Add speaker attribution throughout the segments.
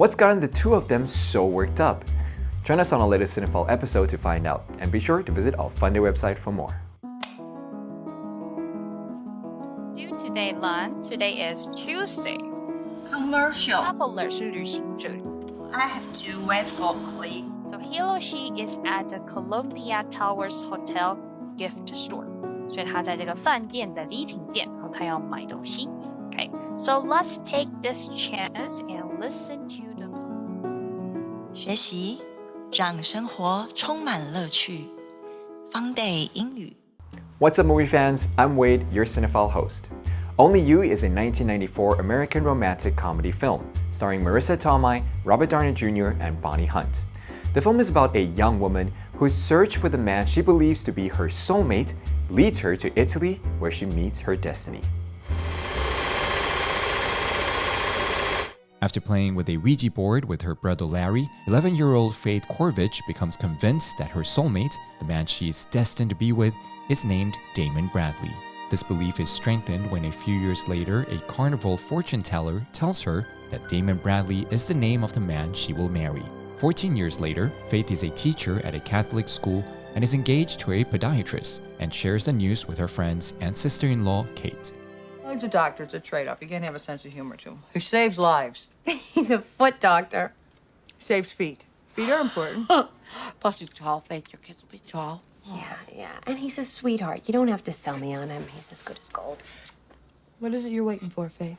Speaker 1: What's gotten the two of them so worked up? Join us on our latest Cinephile episode to find out, and be sure to visit our FUNDAY website for more.
Speaker 2: Do today learn. Today is Tuesday.
Speaker 3: Commercial.
Speaker 2: Traveler 是旅行者。
Speaker 3: I have to wait for Clay.
Speaker 2: So he or she is at the Columbia Towers Hotel gift store. 所以他在这个饭店的礼品店，然后他要买东西。Okay, so let's take this chance and listen to the.
Speaker 3: 学习让生活充满乐趣。FUNDAY 英语。
Speaker 1: What's up, movie fans? I'm Wade, your Cinephile host. Only You is a 1994 American romantic comedy film starring Marissa Tomei, Robert Downey Jr., and Bonnie Hunt. The film is about a young woman whose search for the man she believes to be her soulmate leads her to Italy, where she meets her destiny.
Speaker 4: After playing with a Ouija board with her brother Larry, 11-year-old Faith Corvich becomes convinced that her soulmate, the man she is destined to be with, is named Damon Bradley. This belief is strengthened when a few years later, a carnival fortune teller tells her that Damon Bradley is the name of the man she will marry. 14 years later, Faith is a teacher at a Catholic school and is engaged to a podiatrist and shares the news with her friends and sister-in-law, Kate.
Speaker 5: He's a doctor. It's a trade-off. You can't have a sense of humor, too. He saves lives.
Speaker 6: He's a foot doctor.
Speaker 5: Saves feet. Feet are important.
Speaker 6: Plus, he's tall, Faith. Your kids will be tall. Yeah. And he's a sweetheart. You don't have to sell me on him. He's as good as gold.
Speaker 5: What is it you're waiting for, Faith?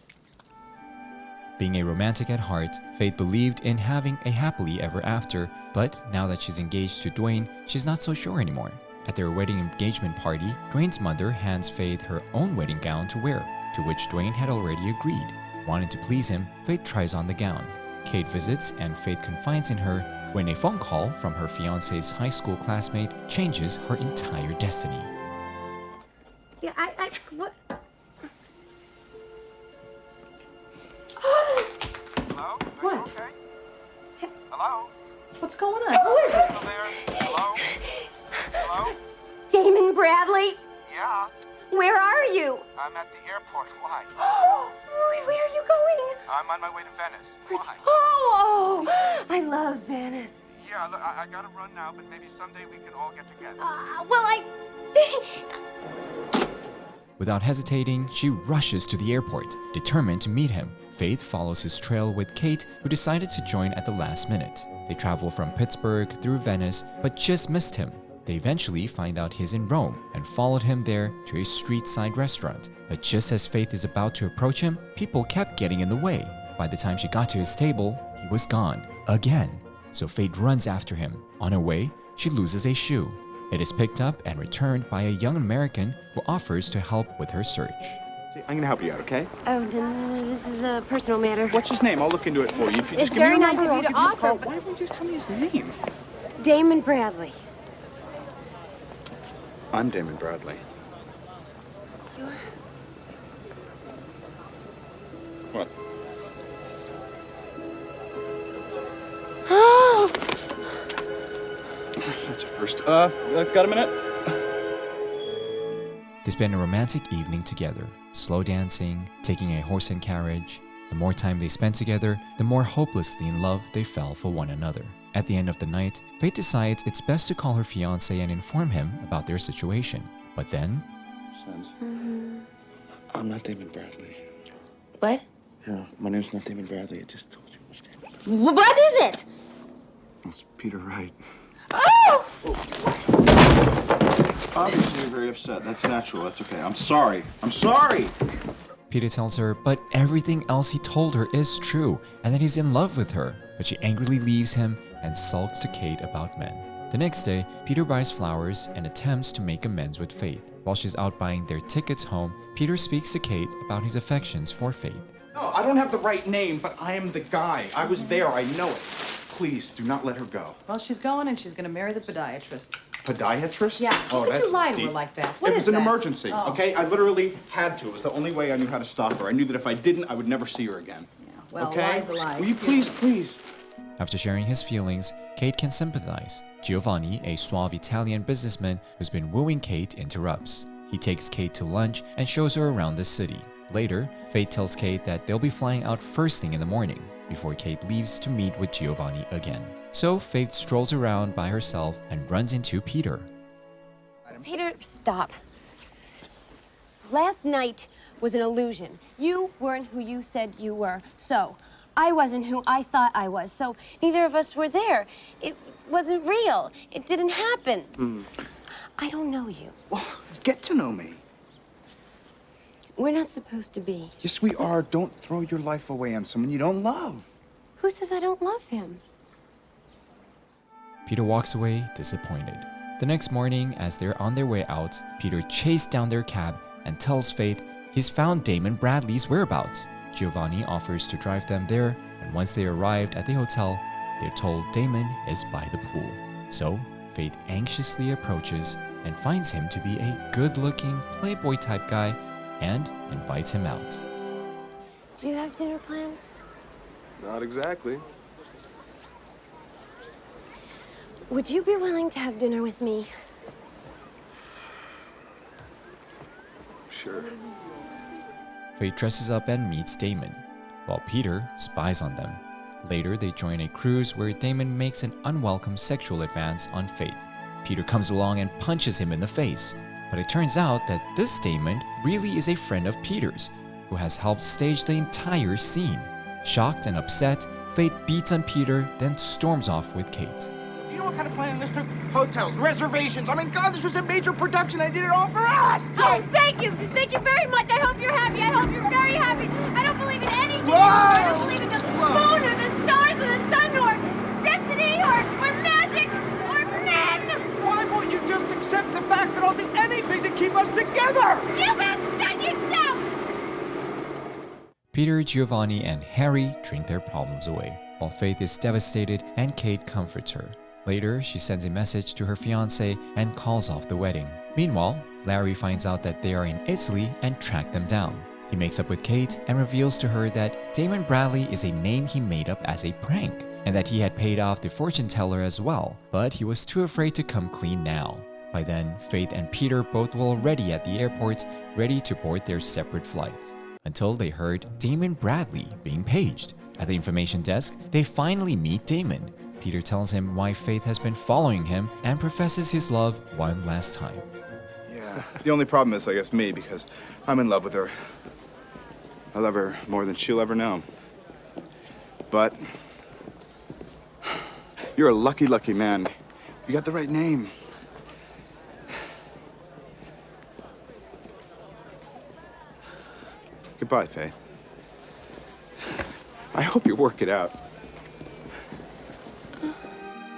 Speaker 4: Being a romantic at heart, Faith believed in having a happily ever after, but now that she's engaged to Dwayne, she's not so sure anymore. At their wedding engagement party, Dwayne's mother hands Faith her own wedding gown to wear, to which Dwayne had already agreed. Wanting to please him, Faith tries on the gown. Kate visits and Faith confides in her when a phone call from her fiancé's high school classmate changes her entire destiny.
Speaker 6: Yeah, what?
Speaker 7: Hello?
Speaker 5: What?
Speaker 7: Okay? Hello?
Speaker 5: What's going on? Who is it?
Speaker 7: Still there? Hello? Hello?
Speaker 6: Damon Bradley?
Speaker 7: Yeah,
Speaker 6: Where are you?
Speaker 7: I'm at the airport. Why?
Speaker 6: Where are you going?
Speaker 7: I'm on my way to Venice. Why?
Speaker 6: Oh, I love Venice.
Speaker 7: Yeah, look, I gotta run now, but maybe someday we can all get together.
Speaker 4: Without hesitating, she rushes to the airport, determined to meet him. Faith follows his trail with Kate, who decided to join at the last minute. They travel from Pittsburgh through Venice, but just missed him. They eventually find out he's in Rome and followed him there to a street-side restaurant. But just as Faith is about to approach him, people kept getting in the way. By the time she got to his table, he was gone again. So Faith runs after him. On her way, she loses a shoe. It is picked up and returned by a young American who offers to help with her search.
Speaker 8: I'm gonna help you out, okay?
Speaker 6: Oh, no, this is a personal matter.
Speaker 8: What's his name? I'll look into it for you. If you
Speaker 6: It's
Speaker 8: just give me
Speaker 6: very
Speaker 8: your
Speaker 6: nice
Speaker 8: number,
Speaker 6: of you
Speaker 8: I'll
Speaker 6: to
Speaker 8: give a
Speaker 6: offer,
Speaker 8: call.
Speaker 6: but-
Speaker 8: Why don't you just tell me his name?
Speaker 6: Damon Bradley.
Speaker 8: I'm Damon Bradley. What?
Speaker 6: Oh!
Speaker 8: That's a first. Got a minute?
Speaker 4: They spend a romantic evening together, slow dancing, taking a horse and carriage. The more time they spent together, the more hopelessly in love they fell for one another. At the end of the night, Faith decides it's best to call her fiancé and inform him about their situation. But then,
Speaker 8: Sense. I'm not Damon Bradley.
Speaker 6: What?
Speaker 8: Yeah, my name's not Damon Bradley. I just told you it was Damon.
Speaker 6: What is it?
Speaker 8: It's Peter Wright.
Speaker 6: Oh!
Speaker 8: Obviously, you're very upset. That's natural. That's okay. I'm sorry. I'm sorry!
Speaker 4: Peter tells her, but everything else he told her is true and that he's in love with her. But she angrily leaves him and sulks to Kate about men. The next day, Peter buys flowers and attempts to make amends with Faith. While she's out buying their tickets home, Peter speaks to Kate about his affections for Faith.
Speaker 8: No, I don't have the right name, but I am the guy. I was there. I know it. Please, do not let her go.
Speaker 5: Well, she's going and she's going to marry the podiatrist.
Speaker 8: Podiatrist?
Speaker 5: Yeah.
Speaker 8: Oh,
Speaker 5: How could
Speaker 8: that's
Speaker 5: you lie to
Speaker 8: deep.
Speaker 5: her like that? What
Speaker 8: It
Speaker 5: is
Speaker 8: was an
Speaker 5: that?
Speaker 8: emergency,
Speaker 5: Oh.
Speaker 8: okay? I literally had to. It was the only way I knew how to stop her. I knew that if I didn't, I would never see her again.
Speaker 5: Yeah, well,
Speaker 8: okay?
Speaker 5: lie's a lie.
Speaker 8: Will you please?
Speaker 4: After sharing his feelings, Kate can sympathize. Giovanni, a suave Italian businessman who's been wooing Kate, interrupts. He takes Kate to lunch and shows her around the city. Later, Faith tells Kate that they'll be flying out first thing in the morning. before Kate leaves to meet with Giovanni again. So Faith strolls around by herself and runs into Peter.
Speaker 6: Peter, stop. Last night was an illusion. You weren't who you said you were. So, I wasn't who I thought I was. So, neither of us were there. It wasn't real. It didn't happen. I don't know you.
Speaker 8: Well, get to know me.
Speaker 6: We're not supposed to be.
Speaker 8: Yes, we are. Don't throw your life away on someone you don't love.
Speaker 6: Who says I don't love him?
Speaker 4: Peter walks away disappointed. The next morning, as they're on their way out, Peter chased down their cab and tells Faith he's found Damon Bradley's whereabouts. Giovanni offers to drive them there, and once they arrived at the hotel, they're told Damon is by the pool. So, Faith anxiously approaches and finds him to be a good-looking playboy-type guy and invites him out.
Speaker 6: Do you have dinner plans?
Speaker 9: Not exactly.
Speaker 6: Would you be willing to have dinner with me?
Speaker 9: Sure.
Speaker 4: Faith dresses up and meets Damon, while Peter spies on them. Later, they join a cruise where Damon makes an unwelcome sexual advance on Faith. Peter comes along and punches him in the face, but it turns out that this Damon really is a friend of Peter's, who has helped stage the entire scene. Shocked and upset, Faith beats on Peter, then storms off with Kate.
Speaker 7: You know what kind of planning this took? Hotels, reservations. I mean, God, this was a major production. I did it all for us.
Speaker 6: Oh, thank you! Thank you very much! I hope you're happy! I hope you're very happy! I don't believe in anything anymore! I don't believe in the moon or the stars or the sun or destiny or magic or men!
Speaker 7: Why won't you just accept the fact that I'll do anything to keep us together?
Speaker 6: You done yourself!
Speaker 4: Peter, Giovanni, and Harry drink their problems away, while Faith is devastated and Kate comforts her. Later, she sends a message to her fiancé and calls off the wedding. Meanwhile, Larry finds out that they are in Italy and tracks them down. He makes up with Kate and reveals to her that Damon Bradley is a name he made up as a prank, and that he had paid off the fortune teller as well, but he was too afraid to come clean now. By then, Faith and Peter both were already at the airport, ready to board their separate flights, until they heard Damon Bradley being paged. At the information desk, they finally meet Damon. Peter tells him why Faith has been following him and professes his love one last time.
Speaker 8: Yeah. The only problem is, I guess, me, because I'm in love with her. I love her more than she'll ever know. But you're a lucky, lucky man. You got the right name. Goodbye, Faye. I hope you work it out.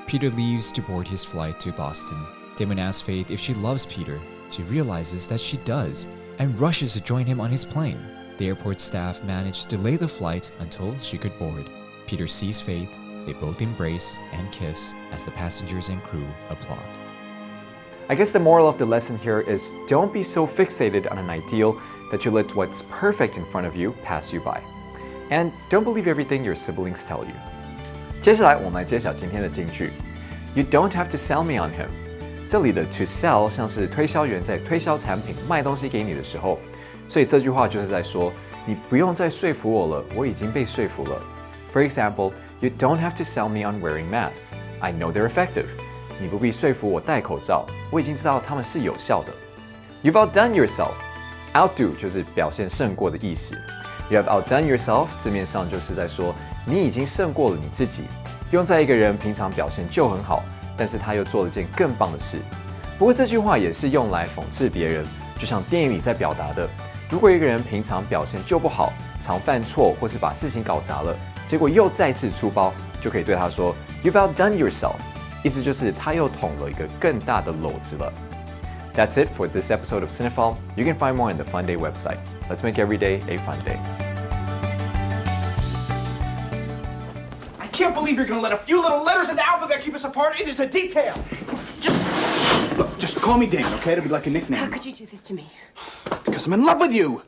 Speaker 4: Peter leaves to board his flight to Boston. Damon asks Faith if she loves Peter. She realizes that she does and rushes to join him on his plane. The airport staff managed to delay the flight until she could board. Peter sees Faith. They both embrace and kiss as the passengers and crew applaud.
Speaker 1: I guess the moral of the lesson here is don't be so fixated on an ideal that you let what's perfect in front of you pass you by. And don't believe everything your siblings tell you. 接下来我们来揭晓今天的金句。You don't have to sell me on him. 这里的 to sell 像是推销员在推销产品、卖东西给你的时候，所以这句话就是在说你不用再说服我了，我已经被说服了。For example, you don't have to sell me on wearing masks. I know they're effective. 你不必说服我戴口罩，我已经知道它们是有效的。You've outdone yourself. Outdo 就是表现胜过的意思。You have outdone yourself 字面上就是在说你已经胜过了你自己。用在一个人平常表现就很好，但是他又做了件更棒的事。不过这句话也是用来讽刺别人，就像电影里在表达的：如果一个人平常表现就不好，常犯错或是把事情搞砸了，结果又再次出包，就可以对他说 You've outdone yourself， 意思就是他又捅了一个更大的篓子了。That's it for this episode of Cinephile. You can find more on the FUNDAY website. Let's make every day a fun day.
Speaker 7: I can't believe you're gonna let a few little letters in the alphabet keep us apart. It is a detail.
Speaker 8: Just call me Dan, okay? It'll be like a nickname.
Speaker 6: How could you do this to me?
Speaker 8: Because I'm in love with you.